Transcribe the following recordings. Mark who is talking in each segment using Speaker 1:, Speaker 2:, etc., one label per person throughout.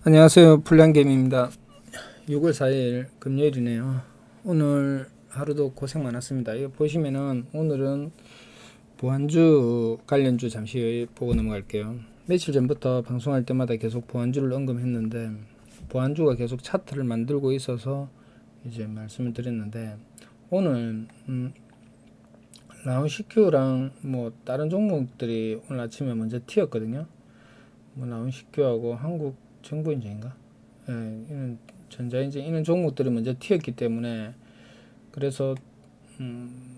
Speaker 1: 안녕하세요. 풀량개미입니다. 6월 4일 금요일이네요. 오늘 하루도 고생 많았습니다. 이거 보시면은 오늘은 보안주 관련주 잠시 보고 넘어갈게요. 며칠 전부터 방송할 때마다 계속 보안주를 언급했는데 보안주가 계속 차트를 만들고 있어서 이제 말씀을 드렸는데 오늘 라운시큐랑 뭐 다른 종목들이 오늘 아침에 먼저 튀었거든요. 뭐 라운시큐하고 한국정보인증인가? 예, 이런 전자인증 이런 종목들이 먼저 튀었기 때문에 그래서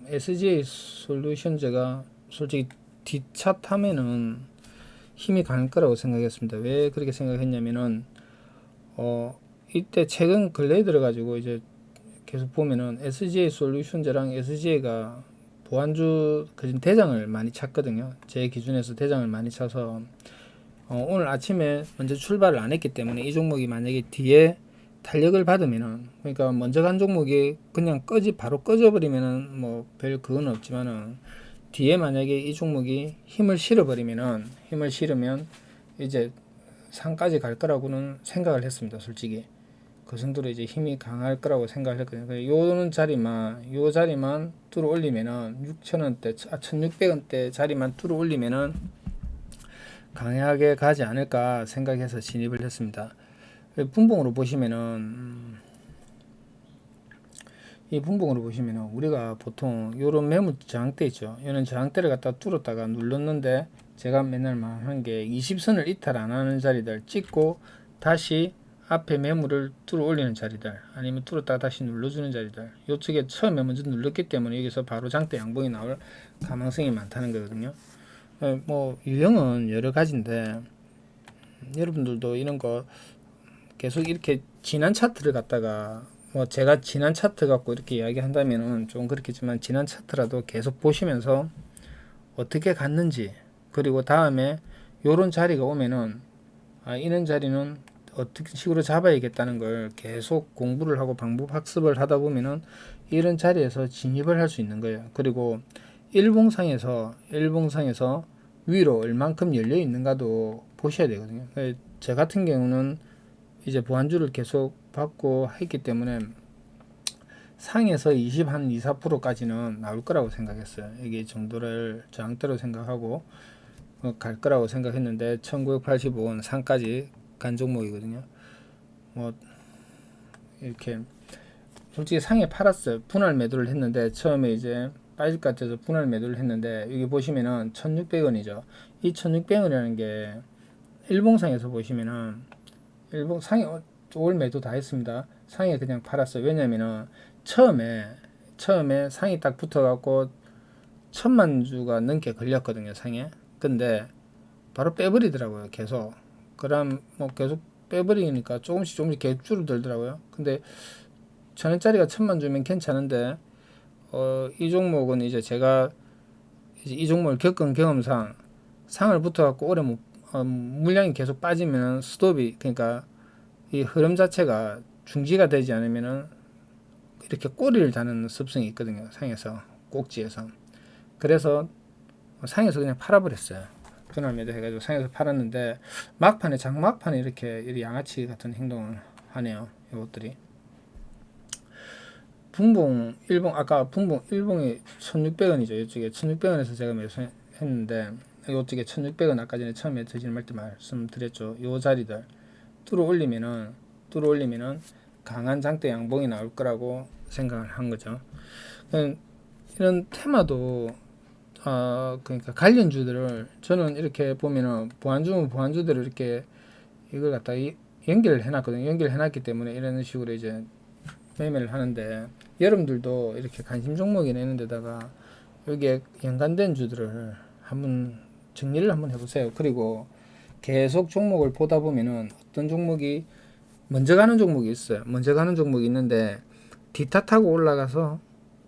Speaker 1: SGA 솔루션즈가 솔직히 뒷차 타면은 힘이 갈 거라고 생각했습니다. 왜 그렇게 생각했냐면은 이때 최근 근래에 들어가지고 이제 계속 보면은 SGA 솔루션즈랑 SGA가 보안주 대장을 많이 찼거든요. 제 기준에서 대장을 많이 차서 오늘 아침에 먼저 출발을 안 했기 때문에 이 종목이 만약에 뒤에 탄력을 받으면은 그러니까 먼저 간 종목이 그냥 바로 꺼져버리면은 뭐 별 그건 없지만은 뒤에 만약에 이 종목이 힘을 실으면 이제 상까지 갈 거라고는 생각을 했습니다. 솔직히 그 정도로 이제 힘이 강할 거라고 생각을 했거든요. 요 자리만 뚫어 올리면은 6,000원대, 1,600원대 자리만 뚫어 올리면은 강하게 가지 않을까 생각해서 진입을 했습니다. 분봉으로 보시면은 이 분봉으로 보시면은 우리가 보통 요런 매물 저항대 있죠. 이런 저항대를 갖다 뚫었다가 눌렀는데 제가 맨날 말하는 게 20선을 이탈 안 하는 자리들 찍고 다시 앞에 매물을 뚫어 올리는 자리들 아니면 뚫었다가 다시 눌러주는 자리들 요쪽에 처음에 먼저 눌렀기 때문에 여기서 바로 장대 양봉이 나올 가능성이 많다는 거거든요. 뭐 유형은 여러 가지인데 여러분들도 이런 거 계속 이렇게 지난 차트를 갖다가 뭐 제가 지난 차트 갖고 이렇게 이야기한다면은 좀 그렇겠지만 지난 차트라도 계속 보시면서 어떻게 갔는지 그리고 다음에 요런 자리가 오면은 이런 자리는 어떻게 식으로 잡아야겠다는 걸 계속 공부를 하고 방법 학습을 하다 보면은 이런 자리에서 진입을 할 수 있는 거예요. 그리고 일봉상에서 위로 얼만큼 열려 있는가도 보셔야 되거든요. 저 같은 경우는 이제 보안주를 계속 받고 했기 때문에 상에서 2, 4%까지는 나올 거라고 생각했어요. 이게 정도를 저항대로 생각하고 갈 거라고 생각했는데 1985원 상까지 간 종목이거든요. 뭐 이렇게 솔직히 상에 팔았어요. 분할 매도를 했는데 처음에 이제 빠질 것 같아서 분할 매도를 했는데 여기 보시면은 1600원이죠. 이 1600원이라는 게 일봉상에서 보시면은 일본 상해 올 매도 다 했습니다. 상해 그냥 팔았어요. 왜냐면은 처음에 상이 딱 붙어갖고 1000만 주가 넘게 걸렸거든요. 상해. 근데 바로 빼버리더라고요. 계속. 그럼 뭐 계속 빼버리니까 조금씩 계속 줄어들더라고요. 근데 1000원짜리가 1000만 주면 괜찮은데 이 종목은 이제 제가 이제 이 종목을 겪은 경험상 상을 붙어갖고 오래 물량이 계속 빠지면 스톱이 그러니까 이 흐름 자체가 중지가 되지 않으면은 이렇게 꼬리를 다는 습성이 있거든요. 상에서 꼭지에서. 그래서 상에서 그냥 팔아버렸어요. 분할 매도 해가지고 상에서 팔았는데 장막판에 이렇게 양아치 같은 행동을 하네요. 이것들이. 분봉 일봉 아까 분봉 일봉이 1,600원이죠. 이쪽에 1,600원에서 제가 매수했는데 이쪽에 1,600원 아까 전에 처음에 드시는 때 말씀드렸죠. 요 자리들 뚫어 올리면은 강한 장대 양봉이 나올 거라고 생각을 한 거죠. 이런 테마도 그러니까 관련주들을 저는 이렇게 보면은 보안주들을 이렇게 이걸 갖다 연결을 해놨거든요. 연결해놨기 때문에 이런 식으로 이제 매매를 하는데 여러분들도 이렇게 관심 종목이 내는 데다가 여기에 연관된 주들을 한번 정리를 한번 해보세요. 그리고 계속 종목을 보다 보면은 어떤 종목이 먼저 가는 종목이 있어요. 먼저 가는 종목이 있는데 뒤탓하고 올라가서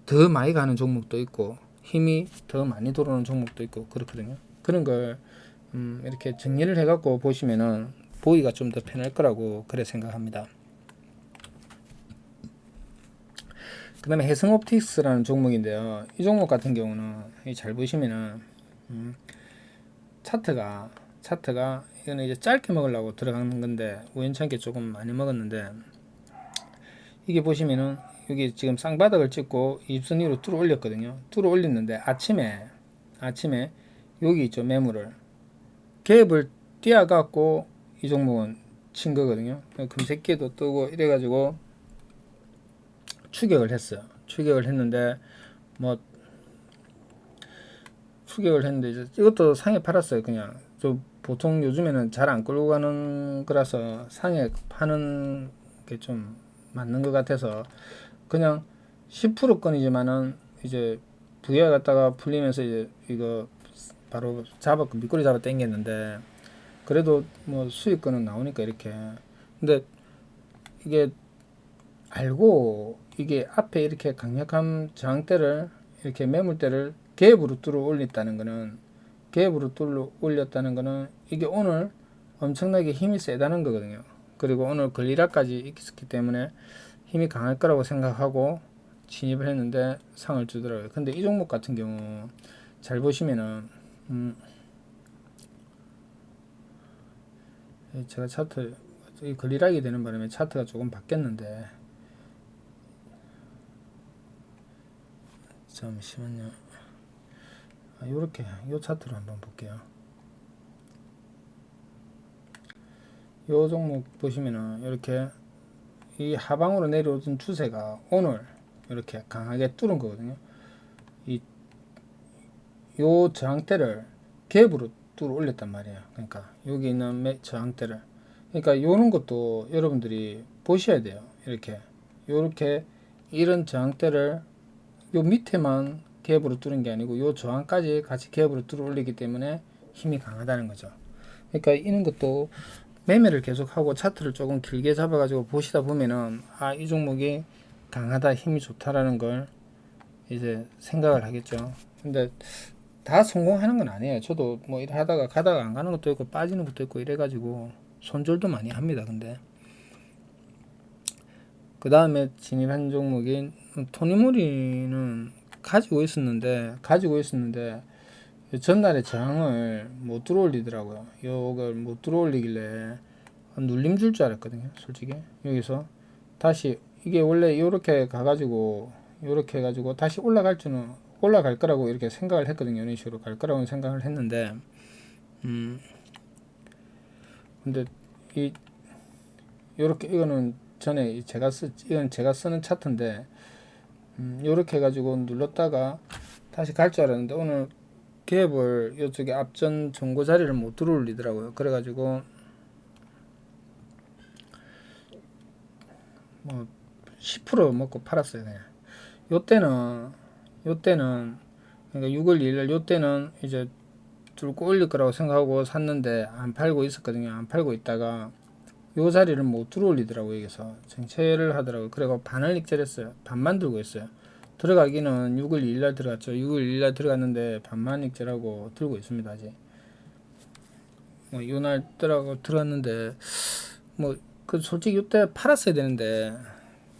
Speaker 1: 더 많이 가는 종목도 있고 힘이 더 많이 들어오는 종목도 있고 그렇거든요. 그런 걸 이렇게 정리를 해갖고 보시면은 보기가 좀 더 편할 거라고 그래 생각합니다. 그 다음에 해성옵틱스라는 종목인데요. 이 종목 같은 경우는 잘 보시면은 차트가 차트가 이거는 이제 짧게 먹으려고 들어가는 건데 우연찮게 조금 많이 먹었는데, 이게 보시면은 여기 지금 쌍바닥을 찍고 20선 위로 뚫어 올렸거든요. 뚫어 올렸는데 아침에 여기 있죠, 매물을 갭을 띄어갖고 이 종목은 친 거거든요. 금색기도 뜨고 이래가지고 추격을 했어요. 추격을 했는데 이제 이것도 상에 팔았어요. 그냥 보통 요즘에는 잘 안 끌고 가는 거라서 상에 파는 게 좀 맞는 것 같아서 그냥 10%권이지만은 이제 VI 갔다가 풀리면서 이제 이거 바로 미꾸리 잡아 당겼는데, 그래도 뭐 수익권은 나오니까 이렇게. 근데 이게 알고 이게 앞에 이렇게 강력한 저항대를 이렇게 매물대를 갭으로 뚫어 올렸다는 거는 이게 오늘 엄청나게 힘이 세다는 거거든요. 그리고 오늘 걸리락까지 있었기 때문에 힘이 강할 거라고 생각하고 진입을 했는데 상을 주더라고요. 근데 이 종목 같은 경우 잘 보시면은 제가 차트 이 걸리락이 되는 바람에 차트가 조금 바뀌었는데, 잠시만요. 요렇게 요 차트로 한번 볼게요. 요 종목 보시면은 이렇게 이 하방으로 내려오던 추세가 오늘 이렇게 강하게 뚫은 거거든요. 요 저항대를 갭으로 뚫어 올렸단 말이에요. 그러니까 여기 있는 저항대를, 그러니까 요런 것도 여러분들이 보셔야 돼요. 요렇게 이런 저항대를 요 밑에만 갭으로 뚫은 게 아니고 요 저항까지 같이 갭으로 뚫어 올리기 때문에 힘이 강하다는 거죠. 그러니까 이런 것도 매매를 계속하고 차트를 조금 길게 잡아가지고 보시다 보면은 이 종목이 강하다, 힘이 좋다라는 걸 이제 생각을 하겠죠. 근데 다 성공하는 건 아니에요. 저도 뭐 이래 하다가 가다가 안 가는 것도 있고 빠지는 것도 있고 이래가지고 손절도 많이 합니다. 근데 그 다음에 진입한 종목인 토니모리는 가지고 있었는데 전날에 저항을 못 들어올리더라고요. 요걸 못 들어올리길래 눌림 줄 알았거든요. 솔직히 여기서 다시 이게 원래 요렇게 가가지고 요렇게 해가지고 다시 올라갈 거라고 이렇게 생각을 했거든요. 이런 식으로 갈 거라고 생각을 했는데 근데 요렇게 이거는 이건 제가 쓰는 차트인데 요렇게 해가지고 눌렀다가 다시 갈 줄 알았는데 오늘 갭을 이쪽에 앞전 정고 자리를 못 들어올리더라고요. 그래가지고 뭐 10% 먹고 팔았어요. 그냥 요때는 그러니까 6월 2일 요때는 이제 뚫고 올릴 거라고 생각하고 샀는데 안 팔고 있었거든요. 안 팔고 있다가 요 자리를 못 들어올리더라고요. 여기서 정체를 하더라고요. 그래서 반을 익절했어요. 반만 들고 있어요. 들어가기는 6월 2일날 들어갔죠. 6월 2일날 들어갔는데 반만 익절하고 들고 있습니다. 아직 요날 들어갔는데 그 솔직히 이때 팔았어야 되는데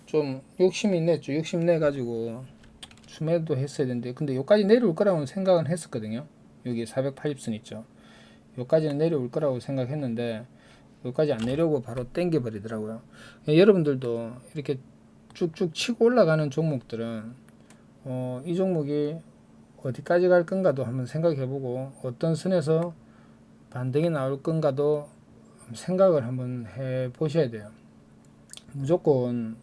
Speaker 1: 좀 욕심이 냈죠. 욕심 내가지고 수매도 했어야 되는데, 근데 여기까지 내려올 거라고 생각은 했었거든요. 여기 480선 있죠. 여기까지는 내려올 거라고 생각했는데 여기까지 안 내려오고 바로 땡겨 버리더라고요. 여러분들도 이렇게 쭉쭉 치고 올라가는 종목들은 이 종목이 어디까지 갈 건가도 한번 생각해보고 어떤 선에서 반등이 나올 건가도 생각을 한번 해 보셔야 돼요. 무조건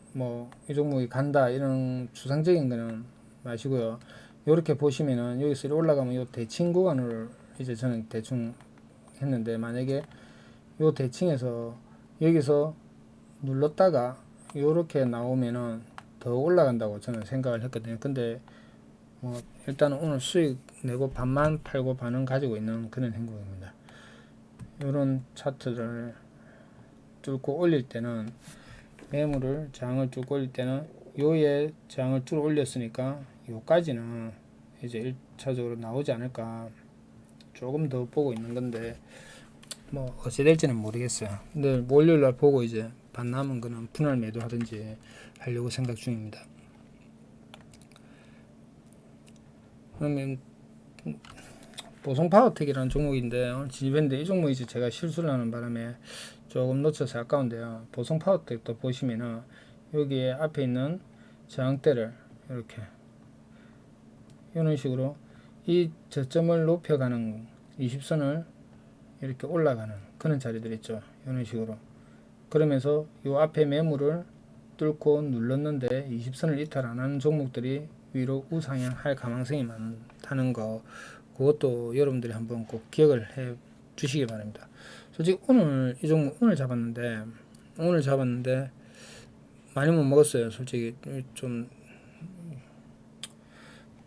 Speaker 1: 이 종목이 간다 이런 추상적인 거는 마시고요. 이렇게 보시면은 여기서 올라가면 요 대칭 구간을 이제 저는 대충 했는데, 만약에 요 대칭에서 여기서 눌렀다가 요렇게 나오면은 더 올라간다고 저는 생각을 했거든요. 근데 일단은 오늘 수익 내고 반만 팔고 반은 가지고 있는 그런 행동입니다. 요런 차트를 뚫고 올릴 때는 매물을 저항을 뚫고 올릴 때는 요에 저항을 뚫어 올렸으니까 요까지는 이제 1차적으로 나오지 않을까 조금 더 보고 있는 건데 어찌 될지는 모르겠어요. 근데 월요일날 보고 이제 반 남은 거는 분할 매도 하든지 하려고 생각 중입니다. 그러면 보성파워텍이라는 종목인데 오늘 진입했는데 이 종목이 이제 제가 실수를 하는 바람에 조금 놓쳐서 아까운데요. 보성파워텍도 보시면은 여기에 앞에 있는 저항대를 이렇게 이런 식으로 이 저점을 높여가는 20선을 이렇게 올라가는 그런 자리들 있죠. 이런 식으로 그러면서 요 앞에 매물을 뚫고 눌렀는데 20선을 이탈 안 하는 종목들이 위로 우상향 할 가능성이 많다는 거, 그것도 여러분들이 한번 꼭 기억을 해 주시기 바랍니다. 솔직히 오늘 이 종목 오늘 잡았는데 많이 못 먹었어요. 솔직히 좀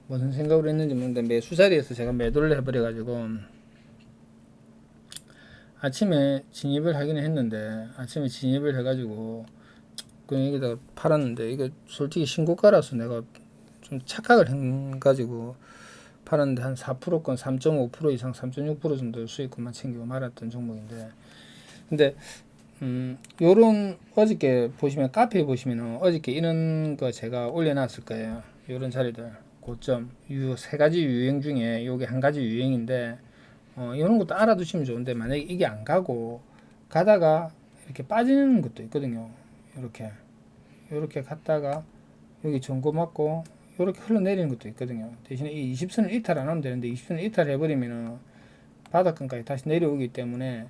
Speaker 1: 무슨 생각으로 했는지 모르겠는데 매수 자리에서 제가 매도를 해버려 가지고 아침에 진입을 하기는 했는데 아침에 진입을 해가지고 그냥 여기다가 팔았는데 이게 솔직히 신고가라서 내가 좀 착각을 해가지고 팔았는데 한 4%건 3.5% 이상 3.6% 정도 수익금만 챙기고 말았던 종목인데, 근데 요런 어저께 보시면 카페에 보시면은 어저께 이런 거 제가 올려놨을 거예요. 요런 자리들 고점 세 가지 유행 중에 요게 한 가지 유행인데 이런 것도 알아두시면 좋은데 만약에 이게 안 가고 가다가 이렇게 빠지는 것도 있거든요. 이렇게 갔다가 여기 전고 맞고 이렇게 흘러내리는 것도 있거든요. 대신에 이 20선을 이탈 안 하면 되는데 20선을 이탈해버리면은 바닥권까지 다시 내려오기 때문에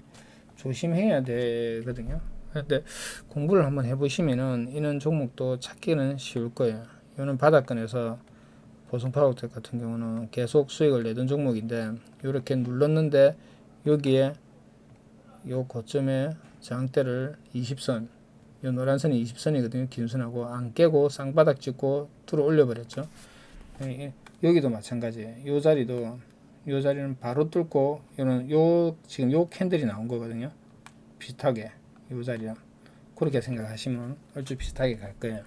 Speaker 1: 조심해야 되거든요. 근데 공부를 한번 해보시면은 이런 종목도 찾기는 쉬울 거예요. 이거는 바닥권에서 보성파워텍 같은 경우는 계속 수익을 내던 종목인데 이렇게 눌렀는데 여기에 요 고점에 저항대를 20선, 요 노란선이 20선이거든요. 긴선하고 안 깨고 쌍바닥 찍고 들어 올려버렸죠. 여기도 마찬가지예요. 요 자리는 바로 뚫고 지금 요 캔들이 나온 거거든요. 비슷하게 요 자리랑 그렇게 생각하시면 얼추 비슷하게 갈 거예요.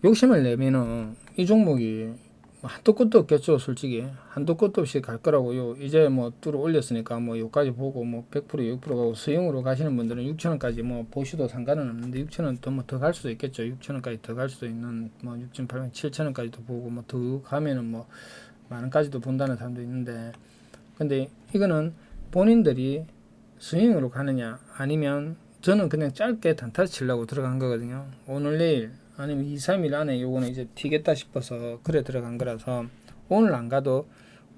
Speaker 1: 욕심을 내면은 이 종목이 한도 끝도 없겠죠. 솔직히 한도 끝도 없이 갈 거라고요. 이제 뭐 뚫어 올렸으니까 뭐 요까지 보고 뭐 100% 6% 가고 수영으로 가시는 분들은 6천원까지 뭐 보셔도 상관은 없는데 6천원 더 갈 수도 있겠죠. 6천원까지 더 갈 수도 있는 뭐 6천 8천 7천원까지도 보고 뭐 더 가면은 뭐 만원까지도 본다는 사람도 있는데, 근데 이거는 본인들이 스윙으로 가느냐 아니면 저는 그냥 짧게 단타 치려고 들어간 거거든요. 오늘 내일 아니면 2, 3일 안에 요거는 이제 튀겠다 싶어서 그래 들어간 거라서 오늘 안 가도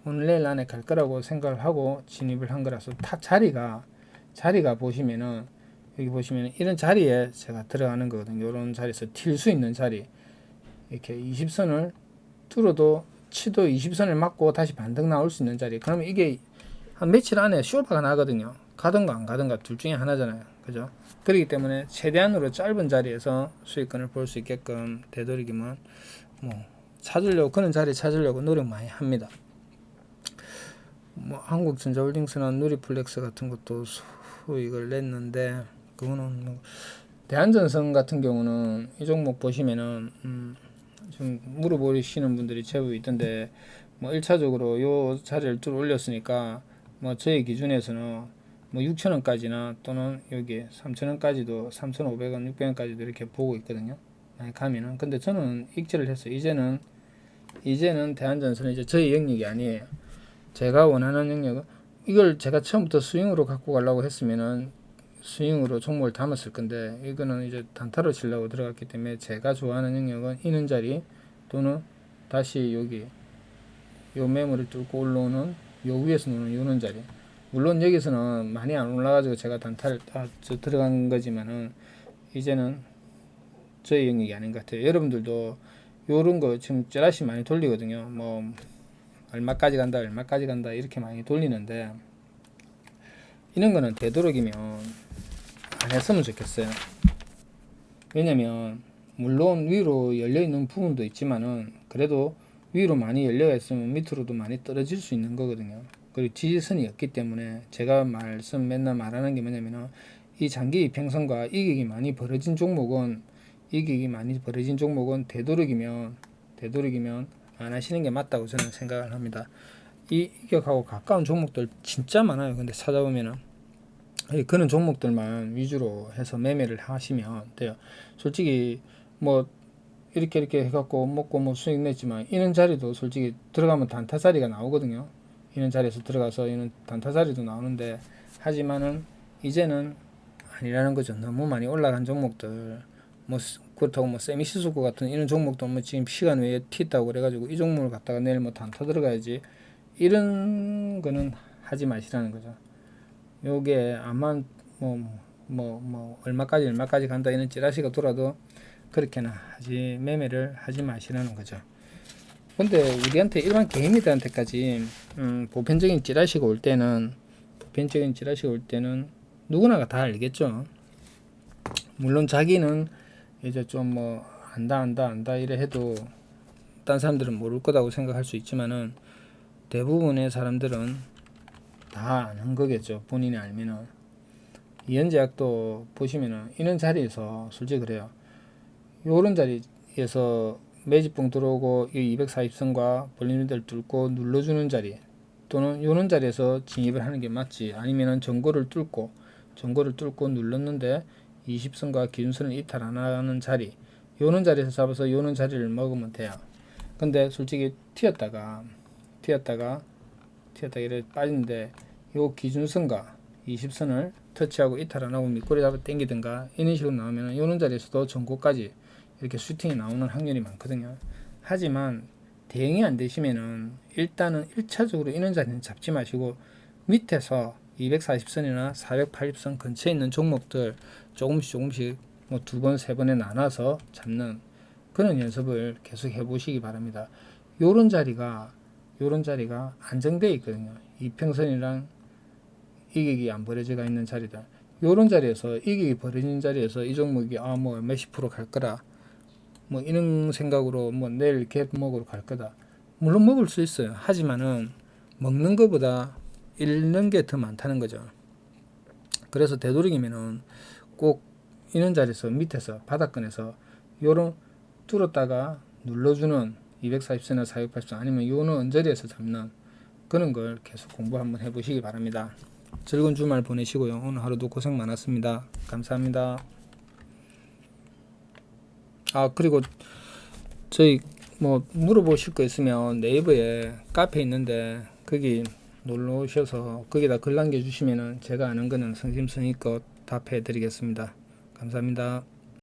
Speaker 1: 오늘 내일 안에 갈 거라고 생각을 하고 진입을 한 거라서 자리가 보시면은 여기 보시면 이런 자리에 제가 들어가는 거거든요. 이런 자리에서 튈 수 있는 자리, 이렇게 20선을 뚫어도 치도 20선을 맞고 다시 반등 나올 수 있는 자리. 그러면 이게 한 며칠 안에 쇼바가 나거든요. 가든가 안 가든가 둘 중에 하나잖아요. 그죠? 그렇기 때문에 최대한으로 짧은 자리에서 수익권을 볼 수 있게끔 되도록이면 뭐 그런 자리 찾으려고 노력 많이 합니다. 뭐 한국전자홀딩스나 누리플렉스 같은 것도 수익을 냈는데 그거는 뭐 대한전선 같은 경우는 이 종목 보시면은 좀 물어보시는 분들이 제법 있던데 뭐 1차적으로 요 자리를 뚫어 올렸으니까 뭐 저희 기준에서는 뭐 6천원까지나 또는 여기 3천원까지도 3,500원 600원까지도 이렇게 보고 있거든요. 많이 가면은. 근데 저는 익절을 했어요. 이제는 대한전선은 이제 저희 영역이 아니에요. 제가 원하는 영역은 이걸 제가 처음부터 스윙으로 갖고 가려고 했으면은 스윙으로 종목을 담았을 건데 이거는 이제 단타로 치려고 들어갔기 때문에 제가 좋아하는 영역은 이는 자리 또는 다시 여기 요 매물을 뚫고 올라오는 요 위에서 노는 요는 자리. 물론 여기서는 많이 안 올라가지고 제가 단타를 들어간 거지만은 이제는 저희 영역이 아닌 것 같아요. 여러분들도 요런 거 지금 찌라시 많이 돌리거든요. 뭐 얼마까지 간다 이렇게 많이 돌리는데 이런 거는 되도록이면 안 했으면 좋겠어요. 왜냐면 물론 위로 열려 있는 부분도 있지만은 그래도 위로 많이 열려 있으면 밑으로도 많이 떨어질 수 있는 거거든요. 그리고 지지선이 없기 때문에 제가 맨날 말하는 게 뭐냐면은 이 장기 이평선과 이격이 많이 벌어진 종목은 되도록이면 안 하시는 게 맞다고 저는 생각을 합니다. 이 이격하고 가까운 종목들 진짜 많아요. 근데 찾아보면은 그런 종목들만 위주로 해서 매매를 하시면 돼요. 솔직히 뭐 이렇게 해갖고 먹고 뭐 수익 냈지만 이런 자리도 솔직히 들어가면 단타 자리가 나오거든요. 이런 자리에서 들어가서 이런 단타 자리도 나오는데, 하지만은 이제는 아니라는 거죠. 너무 많이 올라간 종목들, 뭐 그렇다고 뭐 세미시스코 같은 이런 종목도 뭐 지금 시간 외에 튀었다고 그래가지고 이 종목을 갖다가 내일 뭐 단타 들어가야지, 이런 거는 하지 마시라는 거죠. 요게 아마 얼마까지 간다 이런 찌라시가 돌아도 그렇게는 매매를 하지 마시라는 거죠. 근데 우리한테 일반 개인들한테까지 보편적인 찌라시가 올 때는 누구나가 다 알겠죠. 물론 자기는 이제 좀 뭐 안다 이래 해도 딴 사람들은 모를 거라고 생각할 수 있지만은 대부분의 사람들은 다 아는 거겠죠. 본인이 알면은. 이현제약도 보시면은 이런 자리에서 솔직히 그래요. 요런 자리에서 매집봉 들어오고 이 240선과 볼리미터를 뚫고 눌러주는 자리, 또는 요런 자리에서 진입을 하는 게 맞지, 아니면은 전고를 뚫고 눌렀는데 20선과 기준선을 이탈 안 하는 자리, 요런 자리에서 잡아서 요런 자리를 먹으면 돼요. 근데 솔직히 튀었다가 이래 빠지는데 요 기준선과 20선을 터치하고 이탈 안 하고 밑꼬리 잡아 당기든가 이런 식으로 나오면 요런 자리에서도 전고까지 이렇게 슈팅이 나오는 확률이 많거든요. 하지만 대응이 안 되시면은 일단은 1차적으로 이런 자리는 잡지 마시고 밑에서 240선이나 480선 근처에 있는 종목들 조금씩 뭐 2번, 3번에 나눠서 잡는 그런 연습을 계속 해보시기 바랍니다. 요런 자리가 안정되어 있거든요. 이평선이랑 이격이 안 벌어져가 있는 자리다. 요런 자리에서 이격이 벌어진 자리에서 이 종목이 뭐 몇십 프로 갈 거다, 뭐 이런 생각으로 뭐 내일 갭 먹으러 갈 거다. 물론 먹을 수 있어요. 하지만은 먹는 것보다 잃는 게 더 많다는 거죠. 그래서 되도록이면은 꼭 이런 자리에서 밑에서 바닥권에서 요런 뚫었다가 눌러주는 240선이나 480선 아니면 요는 언저리에서 잡는 그런 걸 계속 공부 한번 해보시기 바랍니다. 즐거운 주말 보내시고요. 오늘 하루도 고생 많았습니다. 감사합니다. 그리고 저희 뭐 물어보실 거 있으면 네이버에 카페 있는데 거기 놀러 오셔서 거기다 글 남겨주시면은 제가 아는 거는 성심성의껏 답해 드리겠습니다. 감사합니다.